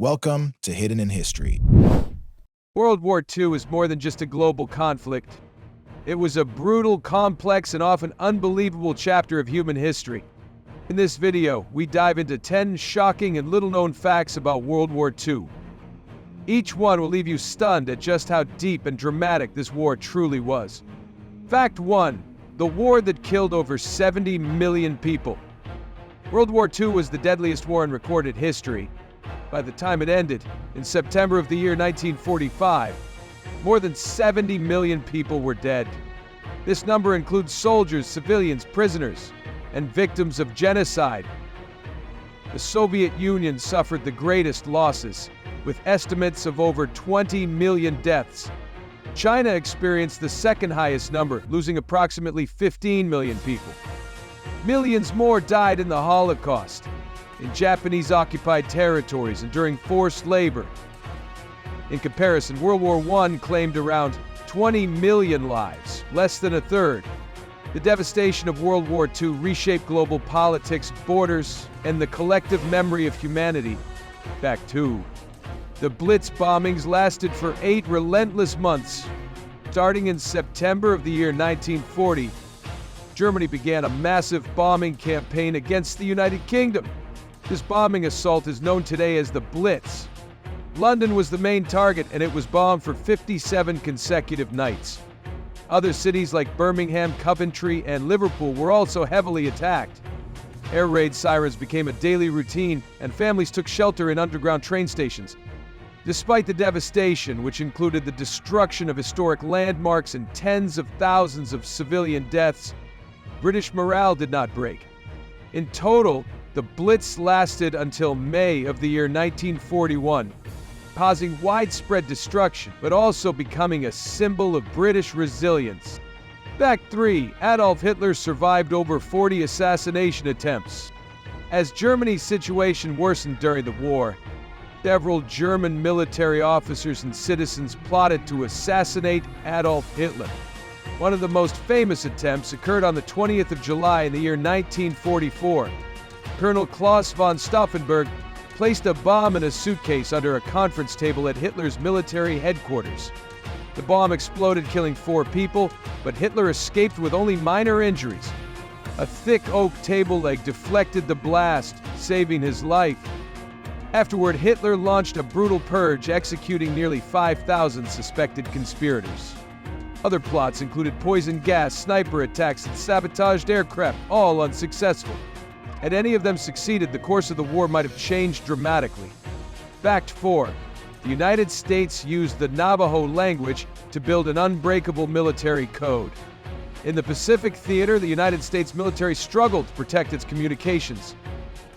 Welcome to Hidden in History. World War II was more than just a global conflict. It was a brutal, complex, and often unbelievable chapter of human history. In this video, we dive into 10 shocking and little-known facts about World War II. Each one will leave you stunned at just how deep and dramatic this war truly was. Fact 1. The war that killed over 70 million people. World War II was the deadliest war in recorded history. By the time it ended, in September of the year 1945, more than 70 million people were dead. This number includes soldiers, civilians, prisoners, and victims of genocide. The Soviet Union suffered the greatest losses, with estimates of over 20 million deaths. China experienced the second highest number, losing approximately 15 million people. Millions more died in the Holocaust, in Japanese-occupied territories, and during forced labor. In comparison, World War I claimed around 20 million lives, less than a third. The devastation of World War II reshaped global politics, borders, and the collective memory of humanity. Fact 2. The Blitz bombings lasted for 8 relentless months. Starting in September of the year 1940, Germany began a massive bombing campaign against the United Kingdom. This bombing assault is known today as the Blitz. London was the main target, and it was bombed for 57 consecutive nights. Other cities like Birmingham, Coventry, and Liverpool were also heavily attacked. Air raid sirens became a daily routine, and families took shelter in underground train stations. Despite the devastation, which included the destruction of historic landmarks and tens of thousands of civilian deaths, British morale did not break. In total, the Blitz lasted until May of the year 1941, causing widespread destruction, but also becoming a symbol of British resilience. Fact 3. Adolf Hitler survived over 40 assassination attempts. As Germany's situation worsened during the war, several German military officers and citizens plotted to assassinate Adolf Hitler. One of the most famous attempts occurred on the 20th of July in the year 1944. Colonel Klaus von Stauffenberg placed a bomb in a suitcase under a conference table at Hitler's military headquarters. The bomb exploded, killing 4 people, but Hitler escaped with only minor injuries. A thick oak table leg deflected the blast, saving his life. Afterward, Hitler launched a brutal purge, executing nearly 5,000 suspected conspirators. Other plots included poison gas, sniper attacks, and sabotaged aircraft, all unsuccessful. Had any of them succeeded, the course of the war might have changed dramatically. Fact 4. The United States used the Navajo language to build an unbreakable military code. In the Pacific Theater, the United States military struggled to protect its communications.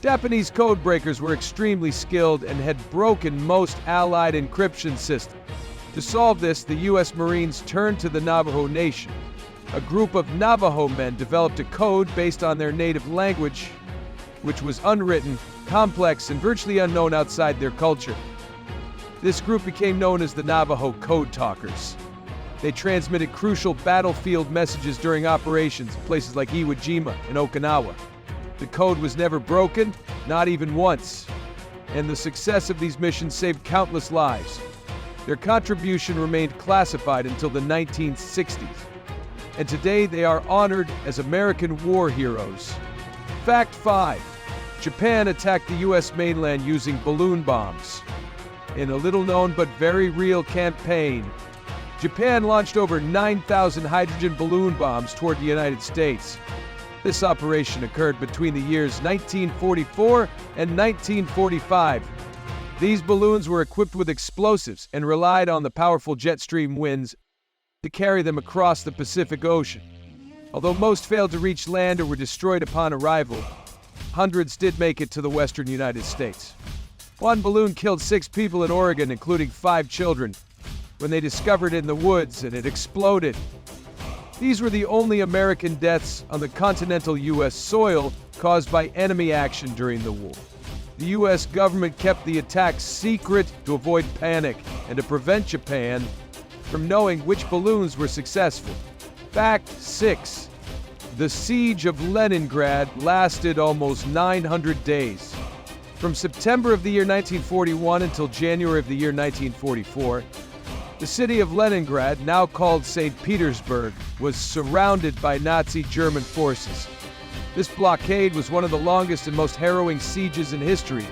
Japanese code breakers were extremely skilled and had broken most Allied encryption systems. To solve this, the U.S. Marines turned to the Navajo Nation. A group of Navajo men developed a code based on their native language, which was unwritten, complex, and virtually unknown outside their culture. This group became known as the Navajo Code Talkers. They transmitted crucial battlefield messages during operations in places like Iwo Jima and Okinawa. The code was never broken, not even once, and the success of these missions saved countless lives. Their contribution remained classified until the 1960s, and today they are honored as American war heroes. Fact 5. Japan attacked the U.S. mainland using balloon bombs. In a little-known but very real campaign, Japan launched over 9,000 hydrogen balloon bombs toward the United States. This operation occurred between the years 1944 and 1945. These balloons were equipped with explosives and relied on the powerful jet stream winds to carry them across the Pacific Ocean. Although most failed to reach land or were destroyed upon arrival, hundreds did make it to the western United States. One balloon killed 6 people in Oregon, including 5 children, when they discovered it in the woods and it exploded. These were the only American deaths on the continental U.S. soil caused by enemy action during the war. The U.S. government kept the attacks secret to avoid panic and to prevent Japan from knowing which balloons were successful. Fact 6. The siege of Leningrad lasted almost 900 days. From September of the year 1941 until January of the year 1944, the city of Leningrad, now called St. Petersburg, was surrounded by Nazi German forces. This blockade was one of the longest and most harrowing sieges in history.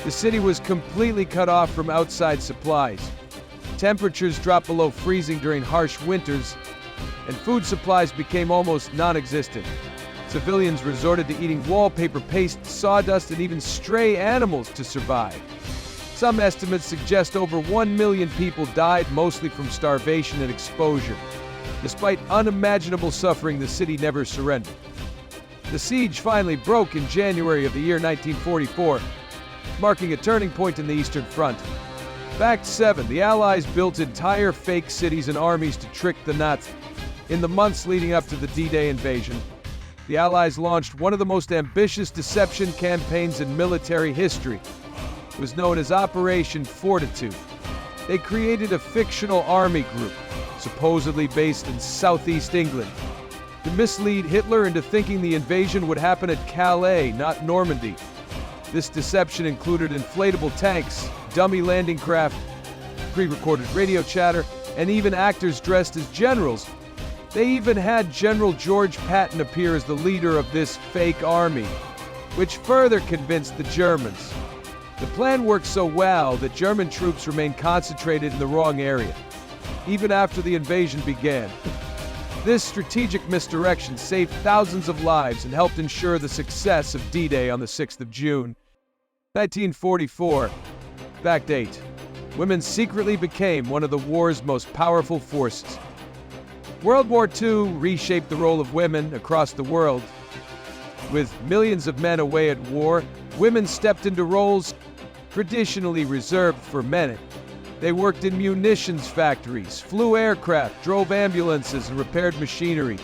The city was completely cut off from outside supplies. Temperatures dropped below freezing during harsh winters, and food supplies became almost non-existent. Civilians resorted to eating wallpaper, paste, sawdust, and even stray animals to survive. Some estimates suggest over 1 million people died, mostly from starvation and exposure. Despite unimaginable suffering, the city never surrendered. The siege finally broke in January of the year 1944, marking a turning point in the Eastern Front. Fact 7. The Allies built entire fake cities and armies to trick the Nazis. In the months leading up to the D-Day invasion, the Allies launched one of the most ambitious deception campaigns in military history. It was known as Operation Fortitude. They created a fictional army group, supposedly based in southeast England, to mislead Hitler into thinking the invasion would happen at Calais, not Normandy. This deception included inflatable tanks, dummy landing craft, pre-recorded radio chatter, and even actors dressed as generals. They even had General George Patton appear as the leader of this fake army, which further convinced the Germans. The plan worked so well that German troops remained concentrated in the wrong area, even after the invasion began. This strategic misdirection saved thousands of lives and helped ensure the success of D-Day on the 6th of June. 1944. Fact 8. Women secretly became one of the war's most powerful forces. World War II reshaped the role of women across the world. With millions of men away at war, women stepped into roles traditionally reserved for men. They worked in munitions factories, flew aircraft, drove ambulances, and repaired machinery.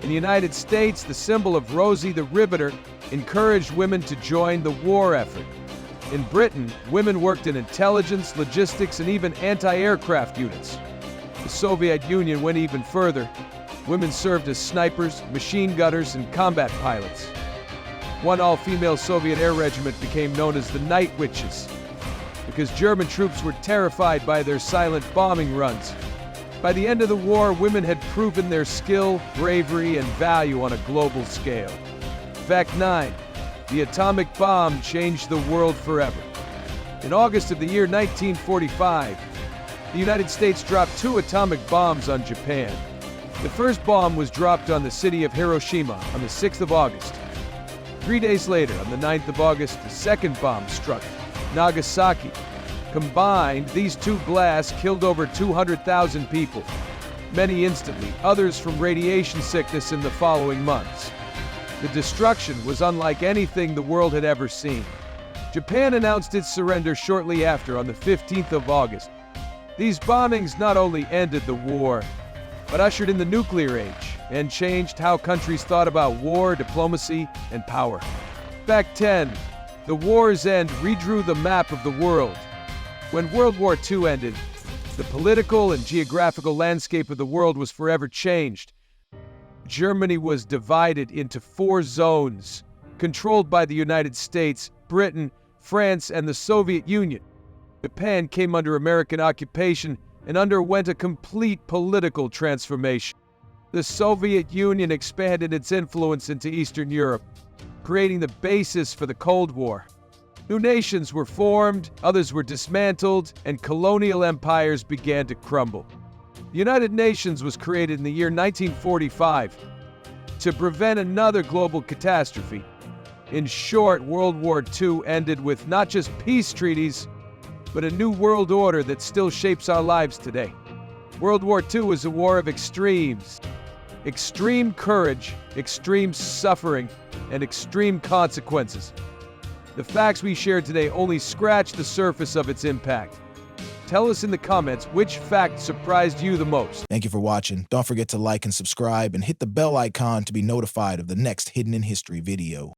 In the United States, the symbol of Rosie the Riveter encouraged women to join the war effort. In Britain, women worked in intelligence, logistics, and even anti-aircraft units. The Soviet Union went even further. Women served as snipers, machine gunners, and combat pilots. One all-female Soviet air regiment became known as the Night Witches, because German troops were terrified by their silent bombing runs. By the end of the war, women had proven their skill, bravery, and value on a global scale. Fact 9. The atomic bomb changed the world forever. In August of the year 1945, the United States dropped 2 atomic bombs on Japan. The first bomb was dropped on the city of Hiroshima on the 6th of August. 3 days later, on the 9th of August, the second bomb struck Nagasaki. Combined, these 2 blasts killed over 200,000 people, many instantly, others from radiation sickness in the following months. The destruction was unlike anything the world had ever seen. Japan announced its surrender shortly after, on the 15th of August. These bombings not only ended the war, but ushered in the nuclear age and changed how countries thought about war, diplomacy, and power. Fact 10. The war's end redrew the map of the world. When World War II ended, the political and geographical landscape of the world was forever changed. Germany was divided into 4 zones, controlled by the United States, Britain, France, and the Soviet Union. Japan came under American occupation and underwent a complete political transformation. The Soviet Union expanded its influence into Eastern Europe, creating the basis for the Cold War. New nations were formed, others were dismantled, and colonial empires began to crumble. The United Nations was created in the year 1945 to prevent another global catastrophe. In short, World War II ended with not just peace treaties, but a new world order that still shapes our lives today. World War II was a war of extremes. Extreme courage, extreme suffering, and extreme consequences. The facts we shared today only scratch the surface of its impact. Tell us in the comments which fact surprised you the most. Thank you for watching. Don't forget to like and subscribe and hit the bell icon to be notified of the next Hidden in History video.